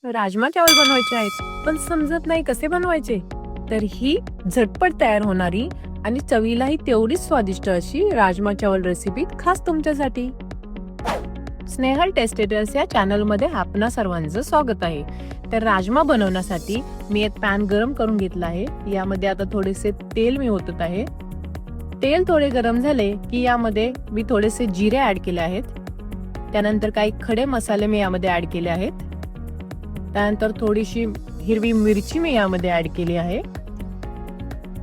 राजमा चावल बनवायचे आहेत पण समजत नाही कसे बनवायचे, तर ही झटपट तयार होणारी आणि चवीलाही तेवढीच स्वादिष्ट अशी राजमा चावल रेसिपी खास तुमच्यासाठी. स्नेहल टेस्टेटर्स या चॅनलमध्ये आपणा सर्वांचं स्वागत आहे. तर राजमा बनवण्यासाठी मी एक पॅन गरम करून घेतला आहे. यामध्ये आता थोडेसे तेल मी ओतत आहे. तेल थोडे गरम झाले की यामध्ये मी थोडेसे जिरे ऍड केले आहेत. त्यानंतर काही खडे मसाले मी यामध्ये ऍड केले आहेत. त्यानंतर थोडीशी हिरवी मिरची मी यामध्ये ऍड केली आहे.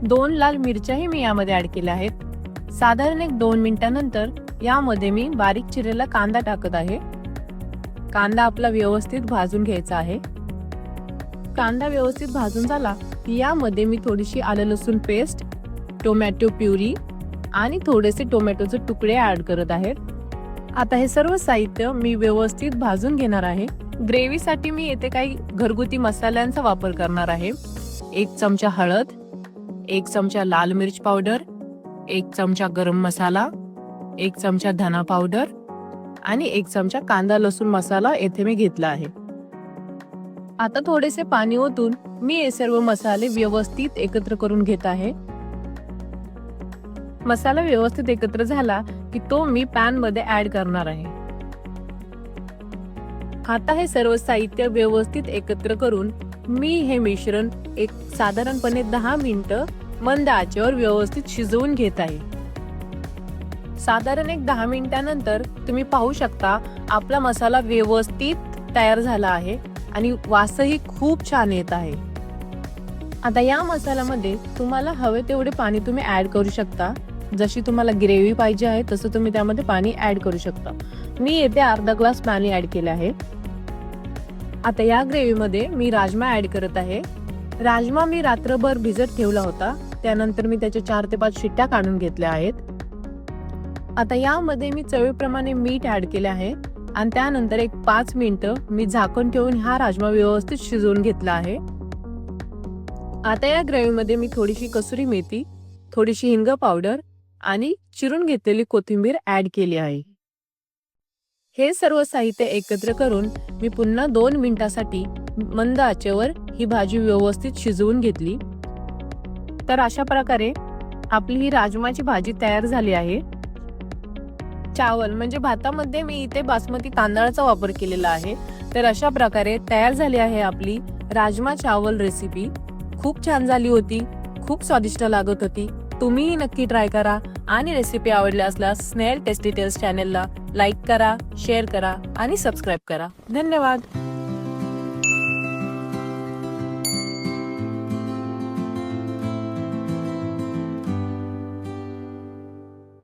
2 लाल मिरच्याही मी यामध्ये ऍड केल्या आहेत. साधारण 1-2 मिनिटांनंतर यामध्ये मी बारीक चिरलेला कांदा टाकत आहे. कांदा आपला व्यवस्थित भाजून घ्यायचा आहे. कांदा व्यवस्थित भाजून झाला की यामध्ये मी थोडीशी आलं लसूण पेस्ट, टोमॅटो प्युरी आणि थोडेसे टोमॅटोचे तुकडे ऍड करत आहेत. आता हे सर्व साहित्य मी व्यवस्थित भाजून घेणार आहे. ग्रेव्हीसाठी मी येथे काही घरगुती मसाल्यांचा वापर करणार आहे. 1 चमचा हळद, 1 चमचा लाल मिर्च पावडर, 1 चमचा गरम मसाला, 1 चमचा धना पावडर आणि 1 चमचा कांदा लसूण मसाला येथे मी घेतला आहे. आता थोडेसे पाणी ओतून मी हे सर्व मसाले व्यवस्थित एकत्र करून घेत आहे. मसाला व्यवस्थित एकत्र झाला की तो मी पॅन मध्ये ऍड करणार आहे. आता हे सर्व साहित्य व्यवस्थित एकत्र करून मी हे मिश्रण एक साधारणपणे 10 मिनिटं मंद आचेवर व्यवस्थित शिजवून घेत आहे. साधारण 10 मिनिटांनंतर तुम्ही पाहू शकता आपला मसाला व्यवस्थित तयार झाला आहे आणि वासही खूप छान येत आहे. आता या मसाल्यामध्ये तुम्हाला हवे तेवढे पाणी तुम्ही ऍड करू शकता. जशी तुम्हाला ग्रेव्ही पाहिजे आहे तसं तुम्ही त्यामध्ये पाणी ऍड करू शकता. मी येथे अर्धा ग्लास पाणी ऍड केले आहे. आता या ग्रेव्हीमध्ये मी राजमा ऍड करत आहे. राजमा मी रात्रभर भिजत ठेवला होता. त्यानंतर मी त्याच्या 4 ते 5 शिट्ट्या काढून घेतल्या आहेत. आता यामध्ये मी चवीप्रमाणे मीठ ऍड केले आहे आणि त्यानंतर 5 मिनिटं मी झाकण ठेवून हा राजमा व्यवस्थित शिजवून घेतला आहे. आता या ग्रेव्हीमध्ये मी थोडीशी कसुरी मेथी, थोडीशी हिंग पावडर आणि चिरून घेतलेली कोथिंबीर ऍड केली आहे. हे सर्व साहित्य एकत्र करून मी पुन्हा 2 मिनिटांसाठी मंद आचेवर ही भाजी व्यवस्थित शिजवून घेतली. तर अशा प्रकारे आपली ही राजमाची भाजी तयार झाली आहे. चावल म्हणजे भातामध्ये मी इथे बासमती तांदळाचा वापर केलेला आहे. तर अशा प्रकारे तयार झाली आहे आपली राजमा चावल रेसिपी. खूप छान झाली होती, खूप स्वादिष्ट लागत होती. तुम्हीही नक्की ट्राय करा आणि रेसिपी आवडली असल्यास स्नेहल टेस्टी टेल्स चॅनलला लाईक करा, शेअर करा आणि सबस्क्राईब करा. धन्यवाद.